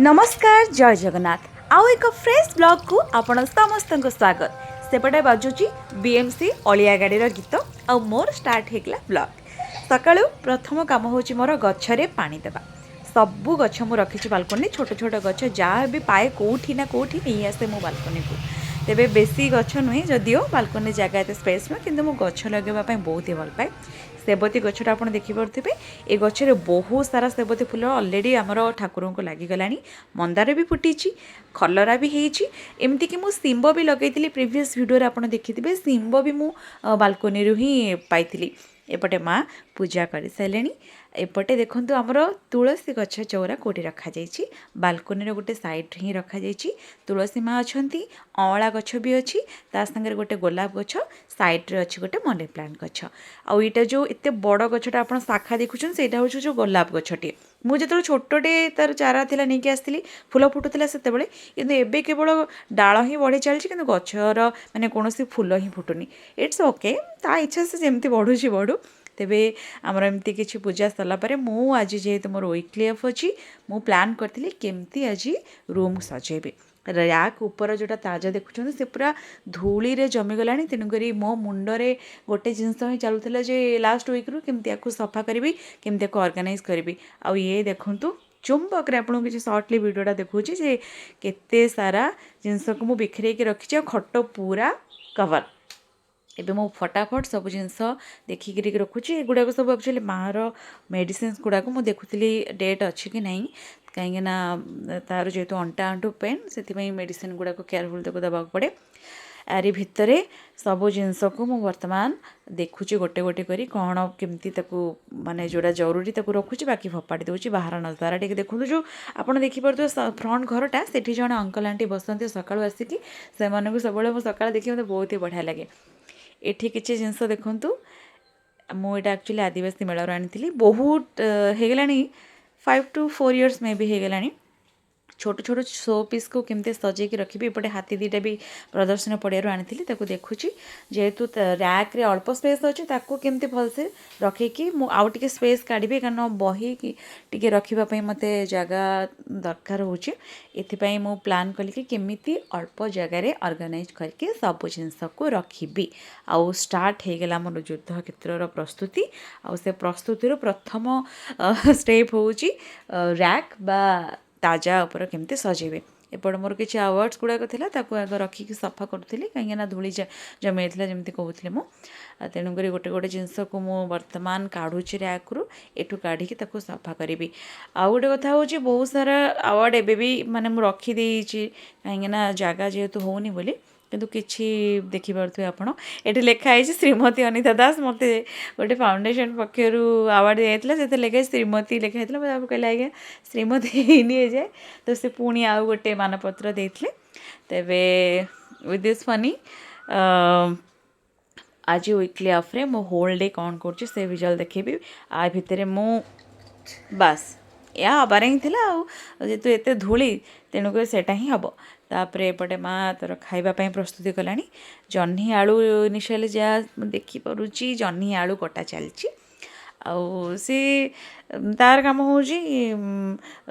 नमस्कार जय जगन्नाथ आउ एक फ्रेश ब्लॉग को आपण समस्त स्वागत सेपटे बाजुची बीएमसी अलिया गाड़ी गीत आ मोर स्टार्ट होगा ब्लॉग सकाळु प्रथम काम होची मोर गछरे पानी देबा सबू गछ मु रखी बालकोनी छोट छोट गछ जहाँ भी पाए कौटी ना कौटी नहीं आसे मो बालकोनी को तेबे बेसी गछ नुहे जदिओ बालकोनी जगह एत स्पेस नुहे कि गछ लगेवाई बहुत ही भल पाए सेबती गछटा आप देखिपे ए गचर बहुत सारा सेबती फूल अलरेडी आमर ठाकुर को लगिगला मंदार भी फुटी खलरा भी होमती कि मुझ शिंब भी लगे प्रिवियस वीडियो आप देखिथे शिंब भी मु बालकोनी ही पाई एपटे माँ पूजा कर सारे एपटे देखु आमर तुलसी गछ चौरा कौटी रखा बालकोनी गोटे सैड ही रखा तुलसी माँ अच्छा अँला गछ भी अच्छी तांगे गोटे गोलाप गछ सैड्रे अच्छी गोटे मनी प्लांट गछ आईटा जो एत बड़ गछटा आप शाखा देखुन से जो गोलाप गछटे मुझे जो छोटे तार चारा थी नहीं आसती फूल फुटुला से कि केवल डाल ही बढ़ी चलती कि गचर मानने कौन फूल ही फुटुनी इट्स ओके ता इच्छा से जमी बढ़ुची बढ़ू तेबे आमर एमती किसी पूजा सरलापर मु आज जेहेतु मोर वीकली ऑफ अच्छी मु प्लान करी केमती आज रूम सजेबी रैक ऊपर जोटा ताजा देखुं से पूरा धूली रे जमीगला तेणुक मो मुंडरे गोटे जिनस ही चलूला जे लास्ट वीक रू केमती आपको सफा करी केमती ऑर्गेनाइज करी आ ये देखूँ चुंबक आपको किसी सर्टली वीडियोटा देखूँ जे केते सारा जिनस को मुझे बिखरे रखी खट पूरा कवर एबे मो फटाफट सब जिनस देखिक रखुची एगुड़ाक सब एक्चुअली माँ मेडिसिन्स गुड़ाक मुझे देखुली डेट अच्छी कि नहीं कहीं तार जेहेतु अंटा आंठू पेन से मेडिसिन गुड़ाक केयरफुल ताको देवाक पड़े आरी भितरे सबू जिनस को मु वर्तमान देखुची गोटे गोटे करी कौन केमती माने जोड़ा जरूरी रखुची बाकी फपाड़ी दूची बाहर नजारा टे देखो जो आपड़ देखिपे फ्रंट घरटा से जड़े अंकल आंटी बसते सकाळु आसिकी से सब सकाळ देखिए मतलब बहुत ही बढ़िया लगे एठी किसी जिनस देखूँ मुझे एक्चुअली आदिवासी मेलर आनी बहुत होगला 5 to 4 years मे भी होगला छोट छोट शो पीस को केमते सजेक रखी एपटे हाथी दीटा भी प्रदर्शन पड़ियारू आनी देखुची जेहेतु रैक रे अल्प स्पेस अच्छे केमते भलसे रखिकी आउ टे स्पेस काढ़ी कारण बही टी रखापी मत जगह दरकार होपाई मु प्लान कली कि केमिति अल्प जगार ऑर्गेनाइज करके सब जिनस को रखी आउ स्टार्ट हो गला मोर युद्ध क्षेत्र प्रस्तुति आउ से प्रस्तुतिर प्रथम स्टेप होची रैक बा ताजा उपर केमती सजेबे एपटे मोर किसी आवार्ड्स गुड़ाक था आग रखिक सफा करूँ कहीं धूली जमी जमी कहूँ मु तेणुक गोटे गोटे जिनस को मु वर्तमान काढ़ुची रैक्रु एठू काढ़ी सफा करी आउ गोटे कथा हूँ बहुत सारा आवार्ड एबे भी माने मु रखीदे कहीं जगह जेहेतु होनी बोली किंतु किछि देखि पारथु आपण एठी लेखा है श्रीमती अनिता दास मते गोटे फाउंडेशन पक्षर अवार्ड दिया से लेखा श्रीमती लेखा है मैं कहला आज्ञा श्रीमती नहीं जाए तो से पुणी आउ गोटे मानपत्र देते तेबे विथ दिस फनी आज वीकली ऑफ रे मो होल डे कौन कर से विजुअल देखेबी आ भितर मु बास या हबार ही था जेतु एत धूली तेणुक सेटा ही हम तापर एपटे माँ तर खावाई प्रस्तुति कलानी जह्नी आलू इनिशियली जहाँ देखिपी जह्नी आलू कटा चलती सी तार कम हो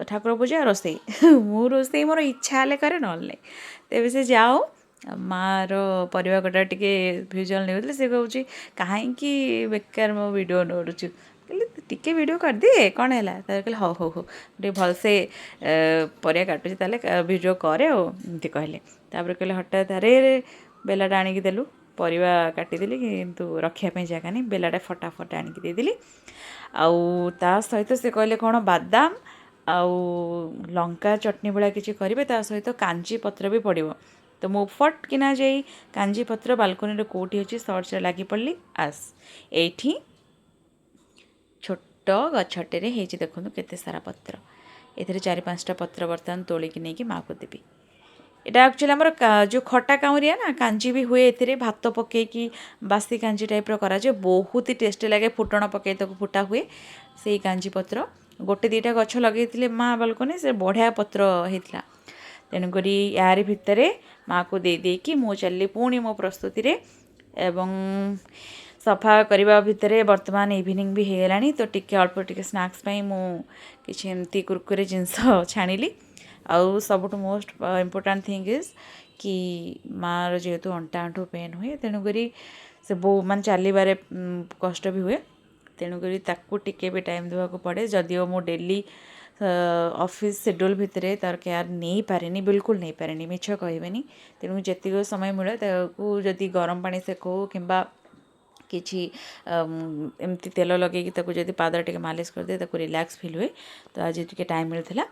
ठाकुर पूजा रोसई मु रोसई मोर इच्छा हेल्ले करे ना तेज से जाओ माँ परिवा कटा टे भिजुआल नहीं से कहूँ कहीं बेकार मो वीडियो नोड़ू टिके वीडियो कर दिए कौन है कहले हाँ हो हो टे भलसे परिया काटुची वीडियो करे एमती कहले कहले हठात अरे बेलाटा आणिक देलु परिवा काटिदेली किंतु रखापी जगह नहीं बेलाटा फटाफट आणिक देदेली आउ ता सहित से कहले कौन बादाम आउ लंका चटनी भाया किसी करेंगे ता सहित कांजी पत्र भी पड़ो तो मु फट किना जाई कांजी पत्र बालकोनी कौटी अच्छी सर्च लगी पड़ी आस एठी छोट गछटे देखो केते सारा पत्र ए 4-5टा पत्र बर्तमान तोलिकी नहीं कि माँ को देवी यहाँ एक्चुअली आमर जो खटा काउरिया ना कांजी भी हुए ए भात पकईकि बासी कांजी टाइप करा बहुत ही टेस्टी लगे फुटण पकई फुटा हुए से कांजी पत्र गोटे 2टा गछ लगे माँ बालकोनी से बढ़िया पत्र होता तेणुक यार भितर माँ को दे देकी मु चली पुणी मो प्रस्तुति एवं सफा करने भितर वर्तमान इवनिंग भी होगला तो टिके अल्प टिके स्नैक्स मु किसी एमती कुरकुरे जिनस छाणिली आउ सब मोस्ट इम्पोर्टाट थिंग इज कि मार जेहेतु अंटा आंठू पेन हुए तेणुक से बो मान चलवे कष्ट भी हुए तेणुक टिके भी टाइम देवाक पड़े जदिओ मु डेली ऑफिस शेड्यूल भितर तार केयर नहीं पारे बिल्कुल नहीं पारे मिछ कहबेनी तेणु जी समय मिले जदि गरम पानी सेक कि किसी एमती तेल लगे जब पाद टे मालिश कर दे रिलैक्स फील हुए तो आज टे टाइम मिलता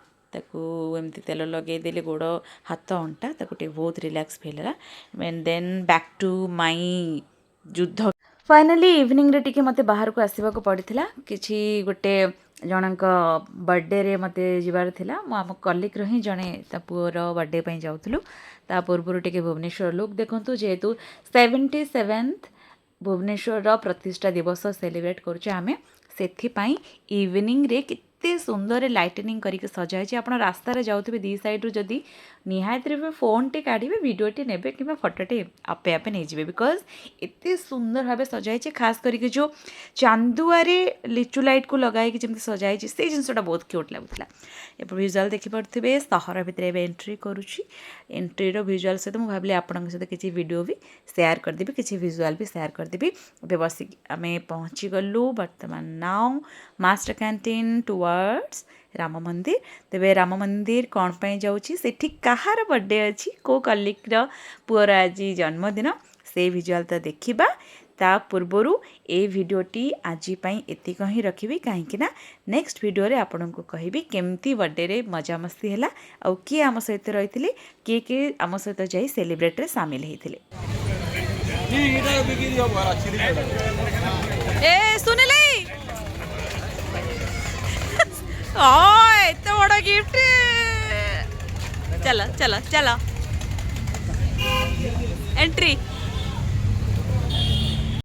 एमती तेल लगे देले गोड़ हाथ अंटा बहुत रिलैक्स फील है देन बैक टू माई युद्ध फाइनाली इवनिंग रे टिके मते बाहर को आसवाक पड़ता किसी गोटे जनक बर्थडे रे मते जीवार थिला मो आम कलिक रही जड़े पुअर बर्थडे जाऊँ ता पूर्व टिके भुवनेश्वर लुक देखु जेहेतु 77th भुवनेश्वर प्रतिष्ठा दिवस सेलिब्रेट करुचे आमे से इवनिंग रे केते सुंदर लाइटनिंग करके सजाई आप रास्तार जाऊे दी साइड जदि निहाती रे फोन टे काढ़े वीडियोटे ने कि फटोटे आपे आपे नहीं जाए बिकज एत सुंदर भाव सजाई खास करके जो चांदुआरे लिचु लाइट को लगाई जमी सजाई से जिनसा बहुत क्यूट लगुला ए भिजुआल देखिपे सहर भितर एंट्री करुँची एंट्रीर भिजुआल सहित मुझे भाविली आपण सहित किसी वीडियो भी शेयर करदेवी किसी भिजुआल भी शेयर करदेवी ए बसिक आम पहुँची गलु बर्तमान now master canteen towards Ram मंदिर तेबे राम मंदिर कौन पाई जाऊँगी सेठी कहार बर्थडे अच्छी को कलिकर पुअर आज जन्मदिन से भिजुआल तो देखा ता पूर्वर ए भिडियोटी आज एतिक ही रखी कहीं नेक्स्ट वीडियो रे आपन को कहबी केमती बर्थडे रे मजा मस्ती है आउ किए आम सहित रही किए आम सहित जाई सेलिब्रेट रे सामिल होते एत बड़ गिफ्ट चलो चलो चलो